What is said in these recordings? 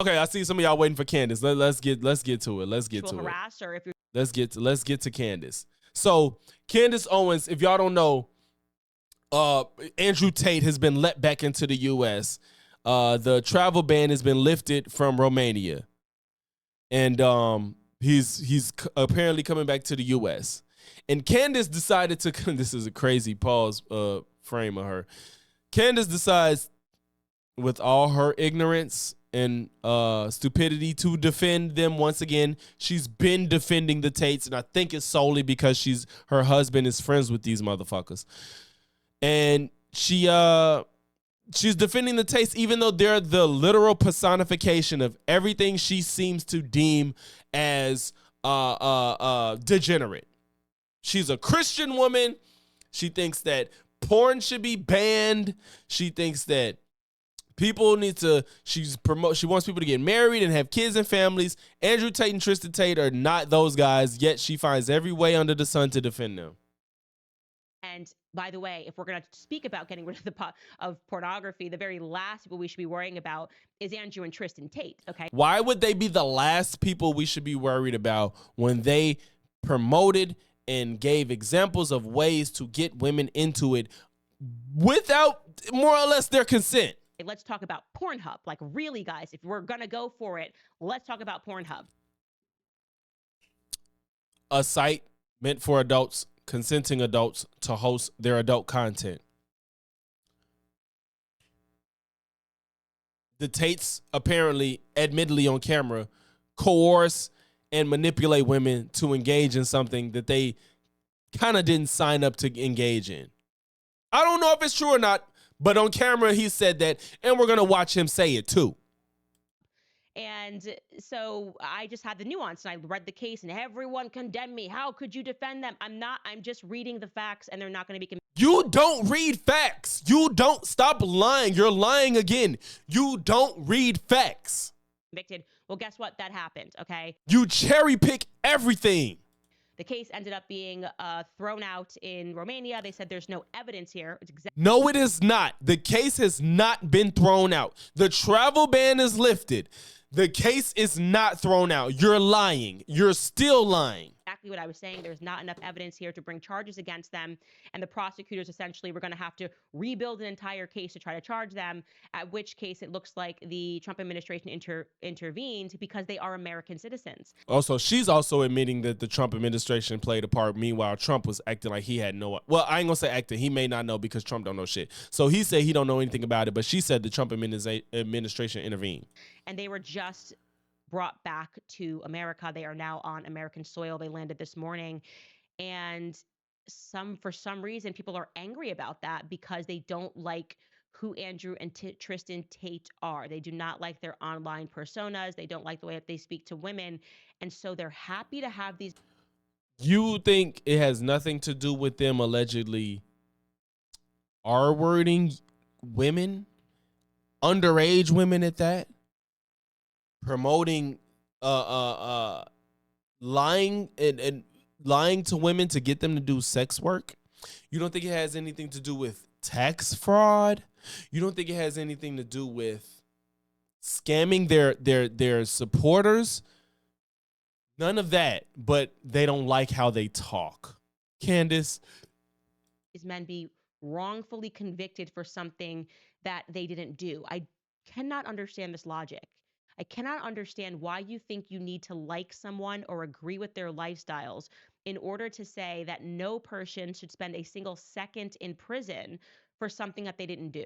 Okay, I see some of y'all waiting for Candace. Let's get to it. Let's get to harass or if you're let's get to Candace. So Candace Owens, if y'all don't know, Andrew Tate has been let back into the U.S. The travel ban has been lifted from Romania, and he's apparently coming back to the U.S. And Candace decided to. This is a crazy pause frame of her. Candace decides, with all her ignorance and stupidity, to defend them once again. She's been defending the Tates, and I think it's solely because her husband is friends with these motherfuckers. And she's defending the Tates, even though they're the literal personification of everything she seems to deem as degenerate. She's a Christian woman. She thinks that porn should be banned. She thinks that people need to, she wants people to get married and have kids and families. Andrew Tate and Tristan Tate are not those guys, yet she finds every way under the sun to defend them. And by the way, if we're going to speak about getting rid of pornography, the very last people we should be worrying about is Andrew and Tristan Tate, okay? Why would they be the last people we should be worried about when they promoted and gave examples of ways to get women into it without more or less their consent? Let's talk about Pornhub. Like, really, guys, if we're going to go for it, let's talk about Pornhub. A site meant for adults, consenting adults, to host their adult content. The Tates apparently, admittedly on camera, coerce and manipulate women to engage in something that they kind of didn't sign up to engage in. I don't know if it's true or not, but on camera he said that, and we're going to watch him say it too. And so I just had the nuance, and I read the case, and everyone condemned me. How could you defend them? I'm just reading the facts, and they're not going to be. You don't read facts. You don't. Stop lying. You're lying again. You don't read facts. Convicted. Well, guess what? That happened, okay? You cherry pick everything. The case ended up being thrown out in Romania. They said there's no evidence here. No, it is not. The case has not been thrown out. The travel ban is lifted. The case is not thrown out. You're lying. You're still lying. Exactly what I was saying. There's not enough evidence here to bring charges against them. And the prosecutors essentially were going to have to rebuild an entire case to try to charge them, at which case it looks like the Trump administration intervened because they are American citizens. Also, she's also admitting that the Trump administration played a part. Meanwhile, Trump was acting like he had no, well, I ain't gonna say acting. He may not know because Trump don't know shit. So he said he don't know anything about it, but she said the Trump administration intervened. And they were just brought back to America. They are now on American soil. They landed this morning. And for some reason, people are angry about that because they don't like who Andrew and Tristan Tate are. They do not like their online personas. They don't like the way that they speak to women. And so they're happy to have these. You think it has nothing to do with them allegedly R-wording women, underage women at that? Promoting lying and lying to women to get them to do sex work? You don't think it has anything to do with tax fraud? You don't think it has anything to do with scamming their supporters? None of that, but they don't like how they talk. Candace, these men be wrongfully convicted for something that they didn't do. I cannot understand this logic. I cannot understand why you think you need to like someone or agree with their lifestyles in order to say that no person should spend a single second in prison for something that they didn't do.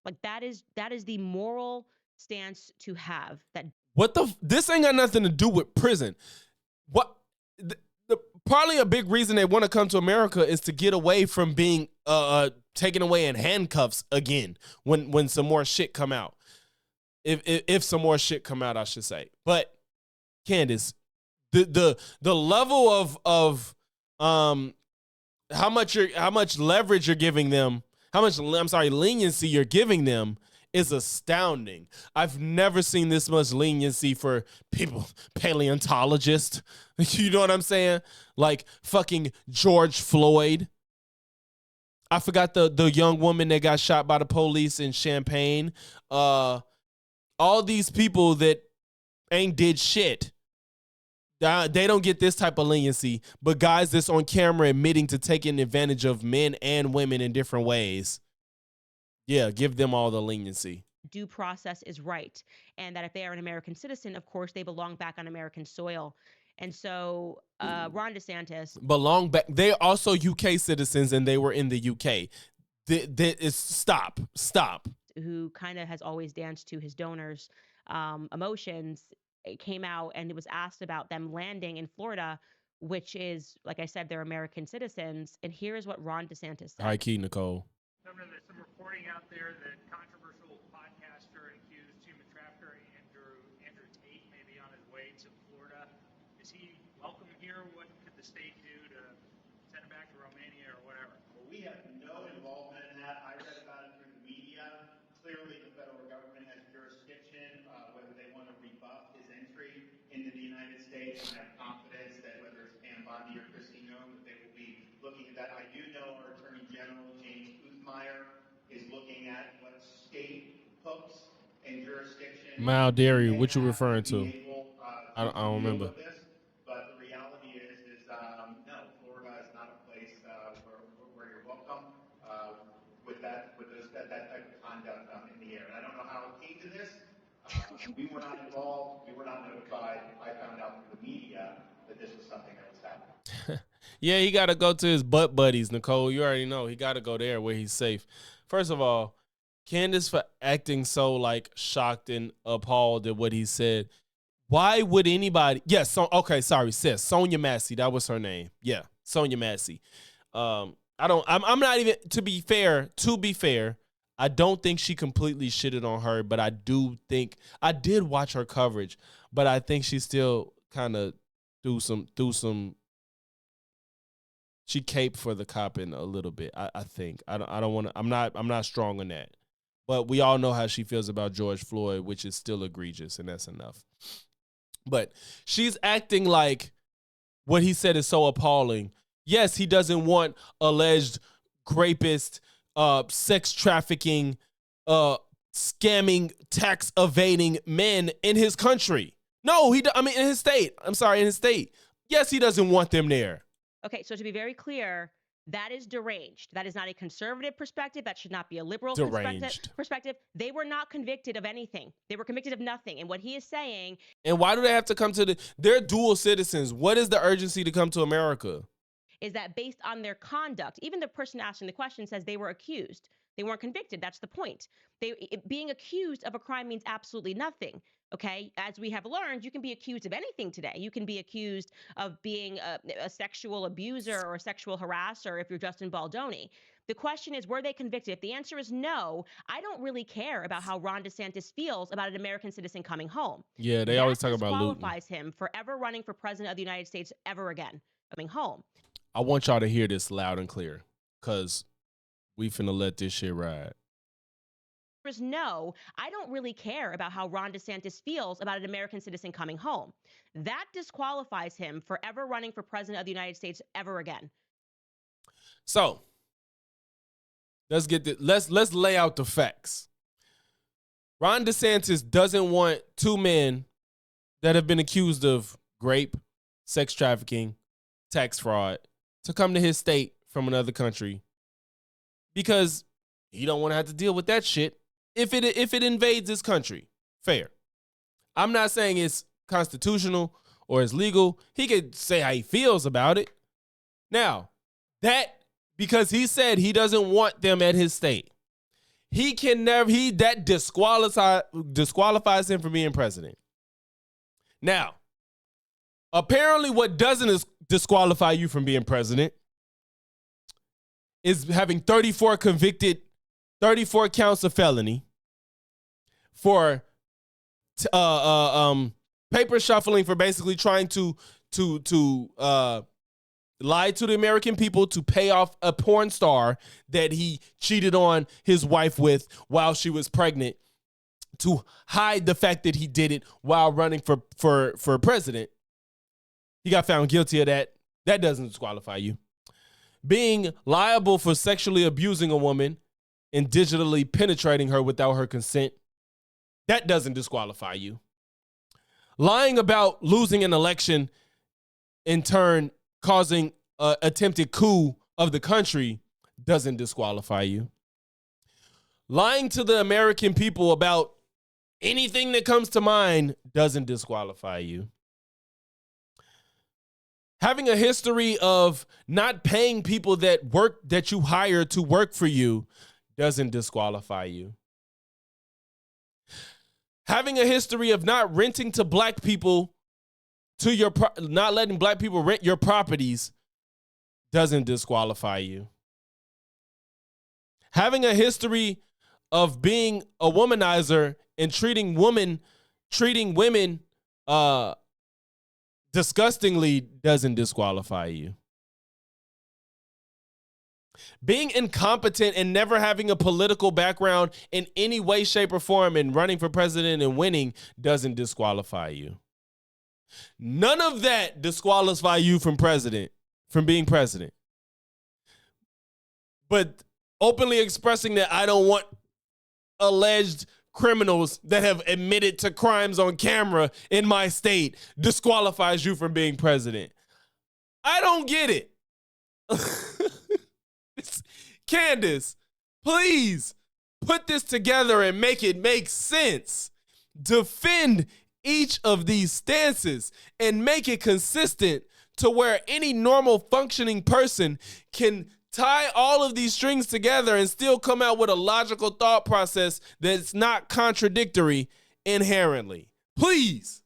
Like that is the moral stance to have. That this ain't got nothing to do with prison. What probably a big reason they want to come to America is to get away from being taken away in handcuffs again when some more shit come out. If some more shit come out, I should say. But Candace, the level of how much leverage you're giving them, leniency you're giving them is astounding. I've never seen this much leniency for people, paleontologists. You know what I'm saying? Like fucking George Floyd. I forgot the young woman that got shot by the police in Champaign. all these people that ain't did shit, they don't get this type of leniency. But guys that's on camera admitting to taking advantage of men and women in different ways, yeah, give them all the leniency. Due process is right, and that if they are an American citizen, of course, they belong back on American soil. And so Ron DeSantis belong back. They're also UK citizens, and they were in the UK. Stop. Who kind of has always danced to his donors' emotions, it came out and it was asked about them landing in Florida, which is, like I said, they're American citizens. And here is what Ron DeSantis said. High key, Nicole. Governor, there's some reporting out there that controversial podcaster and accused human trafficker Andrew Tate may be on his way to Florida. Is he welcome here? What could the state do to send him back to Romania or whatever? Well, we have no involvement in that. I read about it through the media. Clearly, the federal government has jurisdiction, whether they want to rebuff his entry into the United States. And I have confidence that whether it's Pam Bondi or Christy Nome, that they will be looking at that. I do know our Attorney General, James Meyer, is looking at what state hooks and jurisdiction. Mal Dairy, what you referring to? I don't remember. But the reality is no, Florida is not a place where you're welcome with that type of conduct in the air. And I don't know how it came to this. We were not involved. We were not notified. I found out through the media that this was something that was happening. Yeah, he got to go to his butt buddies, Nicole. You already know. He got to go there where he's safe. First of all, Candace for acting so, like, shocked and appalled at what he said. Why would anybody – yes, okay, sorry, sis. Sonia Massey, that was her name. Yeah, Sonia Massey. I'm not even – to be fair, I don't think she completely shitted on her, but I do think – I did watch her coverage, but I think she still kind of threw some – she caped for the copping a little bit. I think I don't want to. I'm not strong on that, but we all know how she feels about George Floyd, which is still egregious, and that's enough. But she's acting like what he said is so appalling. Yes, he doesn't want alleged rapist, sex trafficking, scamming, tax evading men in his country. No, in his state. I'm sorry, in his state. Yes, he doesn't want them there. Okay, so to be very clear, that is deranged. That is not a conservative perspective. That should not be a liberal perspective. They were not convicted of anything. They were convicted of nothing. And what he is saying... And why do they have to come to they're dual citizens. What is the urgency to come to America? Is that based on their conduct, even the person asking the question says they were accused. They weren't convicted. That's the point. Being accused of a crime means absolutely nothing. Okay, as we have learned, you can be accused of anything today. You can be accused of being a sexual abuser or a sexual harasser if you're Justin Baldoni. The question is, were they convicted? If the answer is no, I don't really care about how Ron DeSantis feels about an American citizen coming home. Yeah, they always talk about looting. That disqualifies him for ever running for president of the United States ever again, coming home. I want y'all to hear this loud and clear, because we finna let this shit ride. Is no, I don't really care about how Ron DeSantis feels about an American citizen coming home. That disqualifies him for ever running for president of the United States ever again. So let's lay out the facts. Ron DeSantis doesn't want two men that have been accused of rape, sex trafficking, tax fraud to come to his state from another country because he don't want to have to deal with that shit if it invades his country. Fair. I'm not saying it's constitutional or it's legal. He could say how he feels about it. Now, because he said he doesn't want them at his state, that disqualifies him from being president. Now, apparently what doesn't disqualify you from being president is having 34 counts of felony for paper shuffling, for basically trying to lie to the American people to pay off a porn star that he cheated on his wife with while she was pregnant, to hide the fact that he did it while running for president. He got found guilty of that. That doesn't disqualify you. Being liable for sexually abusing a woman and digitally penetrating her without her consent, that doesn't disqualify you. Lying about losing an election, in turn causing an attempted coup of the country, doesn't disqualify you. Lying to the American people about anything that comes to mind doesn't disqualify you. Having a history of not paying people that you hire to work for you doesn't disqualify you. Having a history of not renting to black people not letting black people rent your properties doesn't disqualify you. Having a history of being a womanizer and treating women disgustingly doesn't disqualify you. Being incompetent and never having a political background in any way, shape, or form and running for president and winning doesn't disqualify you. None of that disqualify you from being president. But openly expressing that I don't want alleged criminals that have admitted to crimes on camera in my state disqualifies you from being president. I don't get it. Candace, please put this together and make it make sense. Defend each of these stances and make it consistent to where any normal functioning person can tie all of these strings together and still come out with a logical thought process that's not contradictory inherently. Please.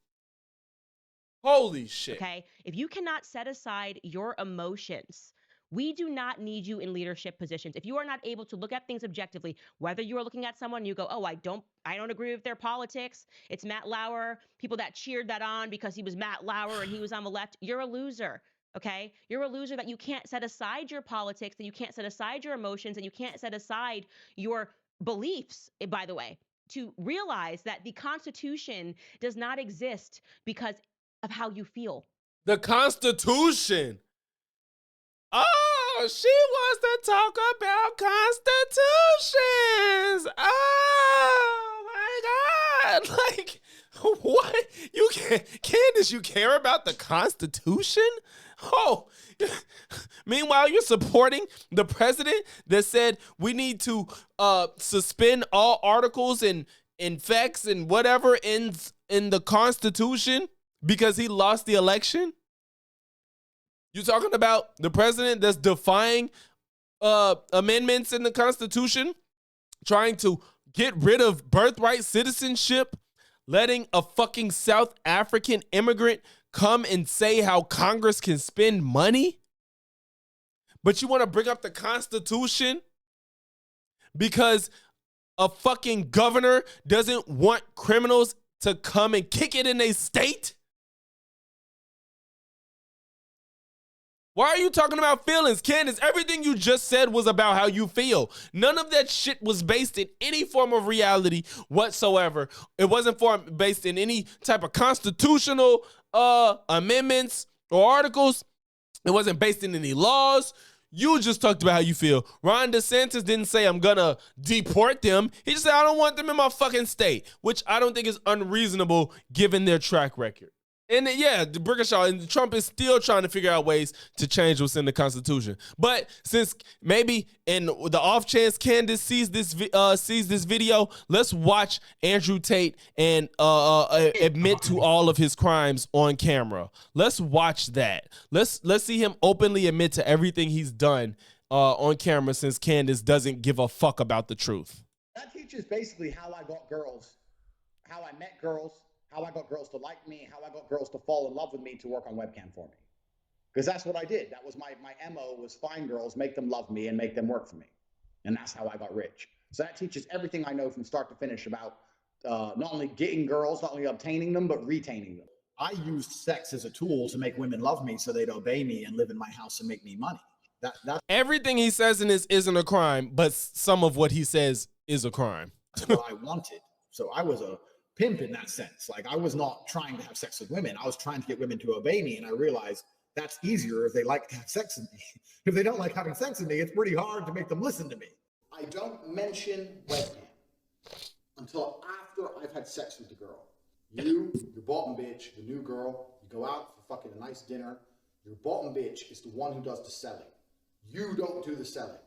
Holy shit. Okay? If you cannot set aside your emotions, we do not need you in leadership positions. If you are not able to look at things objectively, whether you are looking at someone and you go, oh, I don't agree with their politics. It's Matt Lauer, people that cheered that on because he was Matt Lauer and he was on the left. You're a loser. Okay? You're a loser that you can't set aside your politics, that you can't set aside your emotions, and you can't set aside your beliefs, by the way, to realize that the Constitution does not exist because of how you feel. The Constitution. Oh, she wants to talk about constitutions. Oh my God. Like, what? Candace, you care about the Constitution? Oh, meanwhile, you're supporting the president that said we need to suspend all articles and facts and whatever in the Constitution because he lost the election? You talking about the president that's defying amendments in the Constitution, trying to get rid of birthright citizenship, letting a fucking South African immigrant come and say how Congress can spend money? But you want to bring up the Constitution because a fucking governor doesn't want criminals to come and kick it in their state? Why are you talking about feelings? Candace, everything you just said was about how you feel. None of that shit was based in any form of reality whatsoever. It wasn't based in any type of constitutional amendments or articles. It wasn't based in any laws. You just talked about how you feel. Ron DeSantis didn't say, I'm gonna deport them. He just said, I don't want them in my fucking state, which I don't think is unreasonable given their track record. And yeah, the Brickashaw and Trump is still trying to figure out ways to change what's in the Constitution. But since maybe in the off chance Candace sees this video, let's watch Andrew Tate and admit to all of his crimes on camera. Let's watch that. Let's see him openly admit to everything he's done on camera since Candace doesn't give a fuck about the truth. That teaches basically how I got girls, how I met girls, how I got girls to like me, how I got girls to fall in love with me to work on webcam for me. Because that's what I did. That was my MO, was find girls, make them love me, and make them work for me. And that's how I got rich. So that teaches everything I know from start to finish about not only getting girls, not only obtaining them, but retaining them. I used sex as a tool to make women love me so they'd obey me and live in my house and make me money. That's everything he says in this isn't a crime, but some of what he says is a crime. what I wanted. So I was a pimp in that sense. Like, I was not trying to have sex with women. I was trying to get women to obey me. And I realized that's easier if they like to have sex with me. If they don't like having sex with me, it's pretty hard to make them listen to me. I don't mention webcam until after after I've had sex with the girl. Your bottom bitch, the new girl, you go out for fucking a nice dinner. Your bottom bitch is the one who does the selling. You don't do the selling.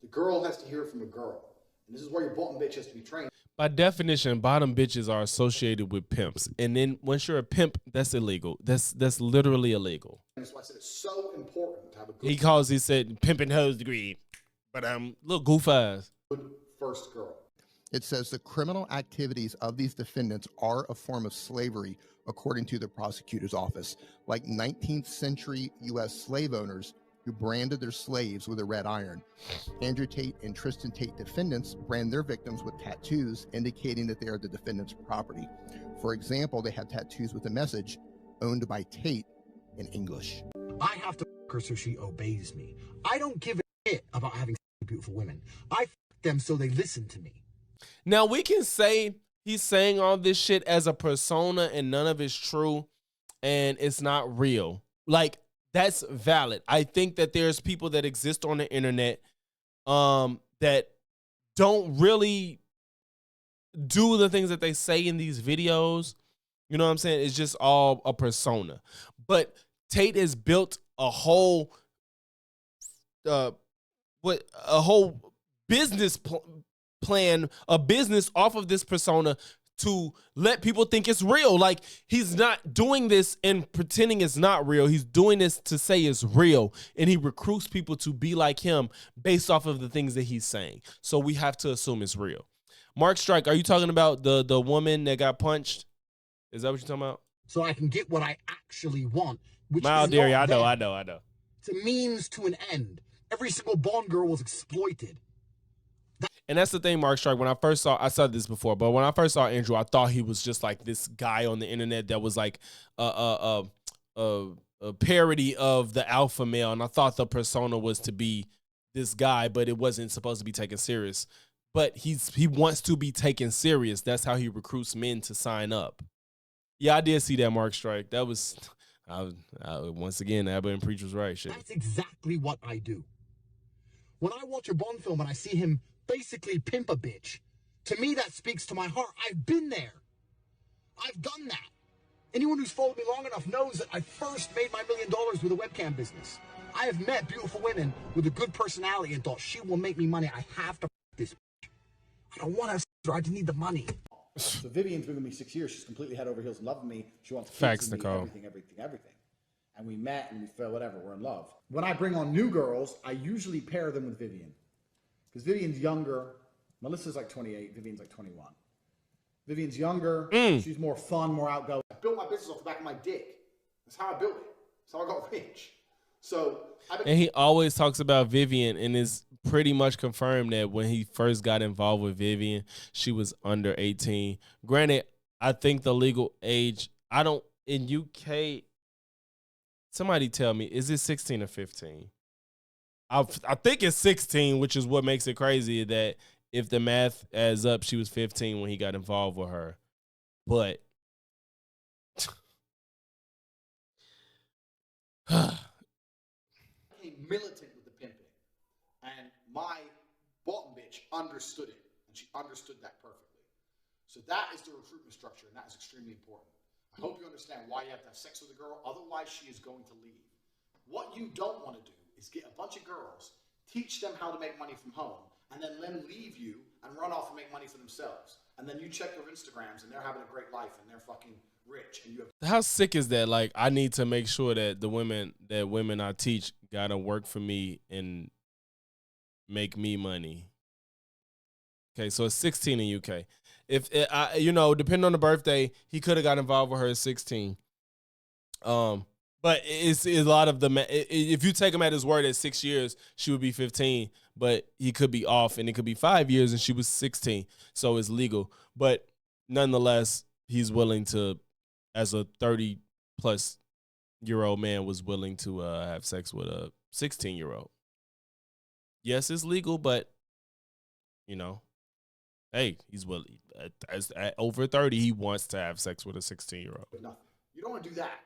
The girl has to hear it from a girl. And this is where your bottom bitch has to be trained. By definition, bottom bitches are associated with pimps. And then once you're a pimp, that's illegal. That's literally illegal. That's why I said it's so important to have a good, He said pimping hoes degree. But little goof ass. good first girl. It says the criminal activities of these defendants are a form of slavery, according to the prosecutor's office, like 19th century U.S. slave owners who branded their slaves with a red iron. Andrew Tate and Tristan Tate defendants brand their victims with tattoos indicating that they are the defendant's property. For example, they have tattoos with the message, owned by Tate, in English. I have to f her so she obeys me. I don't give a shit about having beautiful women. I f them so they listen to me. Now, we can say he's saying all this shit as a persona and none of it's true and it's not real. Like, that's valid. I think that there's people that exist on the internet that don't really do the things that they say in these videos. You know what I'm saying? It's just all a persona. But Tate has built a whole business plan, a business off of this persona to let people think it's real. Like, he's not doing this and pretending it's not real. He's doing this to say it's real. And he recruits people to be like him based off of the things that he's saying. So we have to assume it's real. Mark Strike, are you talking about the woman that got punched? Is that what you're talking about? So I can get what I actually want, which Mild is dairy, not I there. know. It's a means to an end. Every single Bond girl was exploited. And that's the thing, Mark Strike. When I said this before, but when I first saw Andrew, I thought he was just like this guy on the internet that was like a parody of the alpha male, and I thought the persona was to be this guy, but it wasn't supposed to be taken serious. But he wants to be taken serious. That's how he recruits men to sign up. Yeah, I did see that, Mark Strike. That was, once again, Abba and Preach was right. Shit. That's exactly what I do. When I watch a Bond film and I see him basically pimp a bitch, to me that speaks to my heart. I've been there. I've done that. Anyone who's followed me long enough knows that I first made my $1 million with a webcam business. I have met beautiful women with a good personality and thought, she will make me money. I have to this bitch. I don't want to, I just need the money. So Vivian's been with me 6 years. She's completely head over heels in love with me. She wants kids Facts, with me, Nicole. everything. And we met and we felt whatever. We're in love. When I bring on new girls, I usually pair them with Vivian. Because Vivian's younger. Melissa's like 28. Vivian's like 21. Vivian's younger. She's more fun, more outgoing. I built my business off the back of my dick. That's how I built it. That's how I got rich. So And he always talks about Vivian, and it's pretty much confirmed that when he first got involved with Vivian, she was under 18. Granted, I think the legal age, in UK, somebody tell me, is it 16 or 15? I think it's 16, which is what makes it crazy that if the math adds up, she was 15 when he got involved with her. But became militant with the pimping. And my bottom bitch understood it. And she understood that perfectly. So that is the recruitment structure, and that is extremely important. I hope you understand why you have to have sex with a girl. Otherwise, she is going to leave. What you don't want to do is get a bunch of girls, teach them how to make money from home, and then let them leave you and run off and make money for themselves. And then you check their Instagrams, and they're having a great life, and they're fucking rich. And you have how sick is that? Like, I need to make sure that the women I teach gotta work for me and make me money. Okay, so it's 16 in UK. If depending on the birthday, he could have got involved with her at 16. But it's a lot of if you take him at his word at 6 years, she would be 15, but he could be off, and it could be 5 years and she was 16. So it's legal. But nonetheless, he's willing to, as a 30-plus-year-old man, was willing to have sex with a 16-year-old. Yes, it's legal, but, hey, he's willing. At over 30, he wants to have sex with a 16-year-old. nothing. You don't want to do that.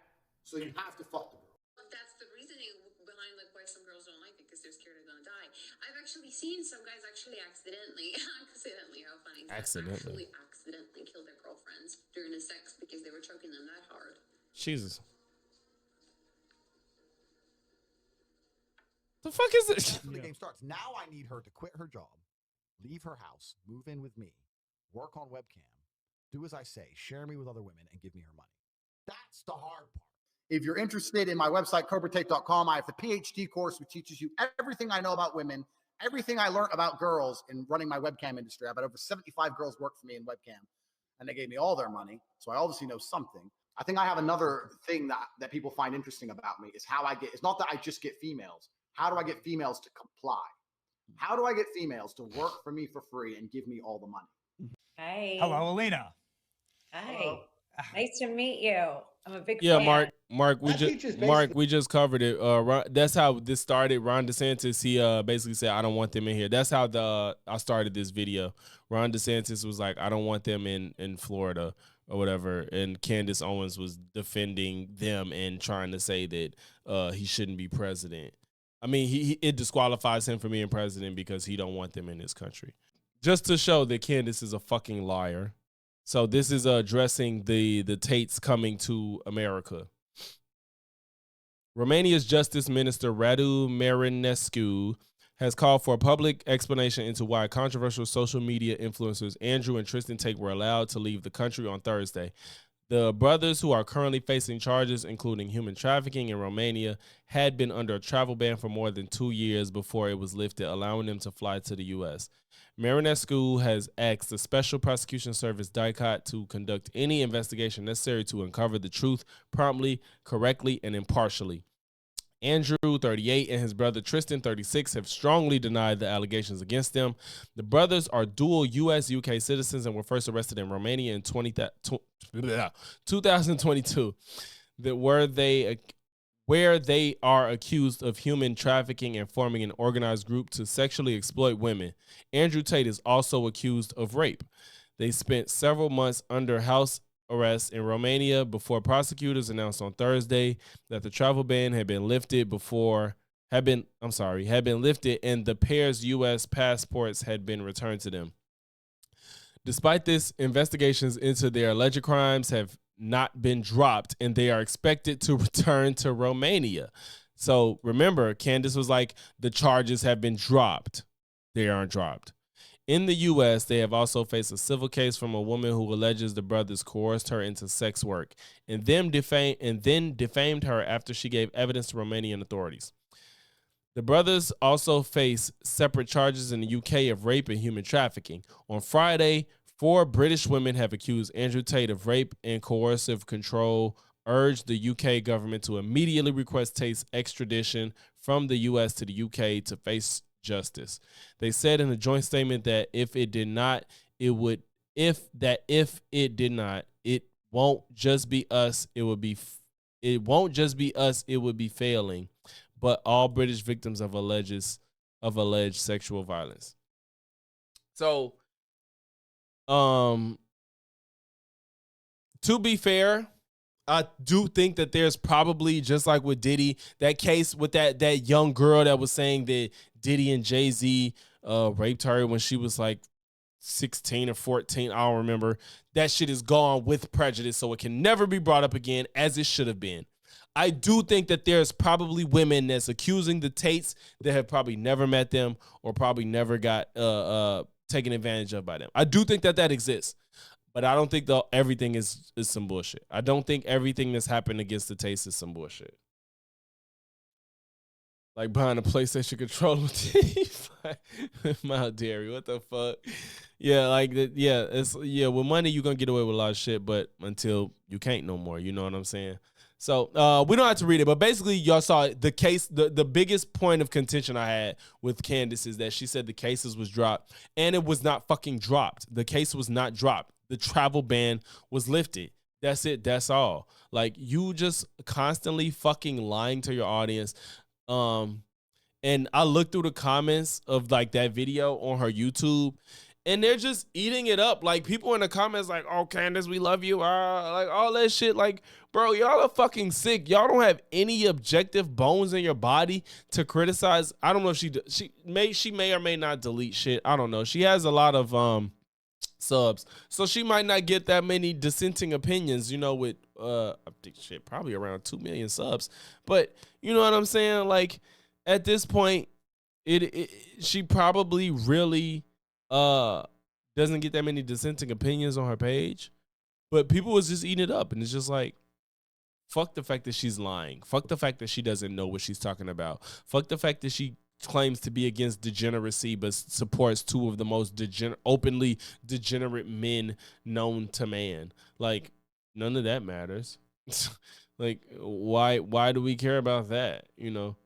So you have to fuck the girl. That's the reasoning behind like why some girls don't like it, because they're scared they're gonna die. I've actually seen some guys actually accidentally, how funny is that? Accidentally. Accidentally kill their girlfriends during the sex because they were choking them that hard. Jesus. The fuck is this? That's when the game starts. Now I need her to quit her job, leave her house, move in with me, work on webcam, do as I say, share me with other women, and give me her money. That's the hard part. If you're interested in my website, cobratate.com, I have the PhD course, which teaches you everything I know about women, everything I learned about girls in running my webcam industry. I've had over 75 girls work for me in webcam, and they gave me all their money, so I obviously know something. I think I have another thing that people find interesting about me is how I get, it's not that I just get females. How do I get females to comply? How do I get females to work for me for free and give me all the money? Hi. Hello, Alina. Hi. Hello. Nice to meet you. I'm a big Yeah, fan. Mark, we just covered it. That's how this started. Ron DeSantis, he basically said, I don't want them in here. That's how I started this video. Ron DeSantis was like, I don't want them in Florida or whatever, and Candace Owens was defending them and trying to say that he shouldn't be president. I mean, it disqualifies him from being president because he don't want them in his country. Just to show that Candace is a fucking liar. So this is addressing the Tates coming to America. Romania's Justice Minister Radu Marinescu has called for a public explanation into why controversial social media influencers Andrew and Tristan Tate were allowed to leave the country on Thursday. The brothers, who are currently facing charges including human trafficking in Romania, had been under a travel ban for more than 2 years before it was lifted, allowing them to fly to the U.S. Marinescu has asked the Special Prosecution Service, DICOT, to conduct any investigation necessary to uncover the truth promptly, correctly, and impartially. Andrew, 38, and his brother Tristan, 36, have strongly denied the allegations against them. The brothers are dual U.S.-UK citizens and were first arrested in Romania in 2022, where they are accused of human trafficking and forming an organized group to sexually exploit women. Andrew Tate is also accused of rape. They spent several months under house arrest in Romania before prosecutors announced on Thursday that the travel ban had been lifted and the pair's U.S. passports had been returned to them. Despite this, investigations into their alleged crimes have not been dropped, and they are expected to return to Romania. So remember, Candace was like, the charges have been dropped. They aren't dropped. In the U.S., they have also faced a civil case from a woman who alleges the brothers coerced her into sex work and then defamed her after she gave evidence to Romanian authorities. The brothers also face separate charges in the UK of rape and human trafficking. On Friday, 4 British women have accused Andrew Tate of rape and coercive control, urged the UK government to immediately request Tate's extradition from the US to the UK to face justice. They said in a joint statement that if it did not, it won't just be us, it would be failing, but all British victims of alleged sexual violence. So, to be fair, I do think that there's probably, just like with Diddy, that case with that young girl that was saying that Diddy and Jay-Z raped her when she was like 16 or 14. I don't remember. That shit is gone with prejudice, so it can never be brought up again as it should have been. I do think that there's probably women that's accusing the Tates that have probably never met them or probably never got taken advantage of by them. I do think that exists. But I don't think everything is some bullshit. I don't think everything that's happened against the Tates is some bullshit. Like buying a PlayStation controller with Mount Dairy. What the fuck? Yeah, with money you're gonna get away with a lot of shit, but until you can't no more, you know what I'm saying? So we don't have to read it, but basically y'all saw the case. The biggest point of contention I had with Candace is that she said the cases was dropped, and it was not fucking dropped. The case was not dropped. The travel ban was lifted. That's it. That's all. Like, you just constantly fucking lying to your audience. And I looked through the comments of like that video on her YouTube, and they're just eating it up. Like, people in the comments like, oh, Candace, we love you. Like, all that shit. Like, bro, y'all are fucking sick. Y'all don't have any objective bones in your body to criticize. I don't know if she may or may not delete shit. I don't know. She has a lot of subs, so she might not get that many dissenting opinions, you know, with I think shit probably around 2 million subs. But you know what I'm saying? Like, at this point, she probably really doesn't get that many dissenting opinions on her page, but people was just eating it up, and it's just like, fuck the fact that she's lying. Fuck the fact that she doesn't know what she's talking about. Fuck the fact that she claims to be against degeneracy but supports two of the most openly degenerate men known to man. Like, none of that matters. Like, why do we care about that? You know,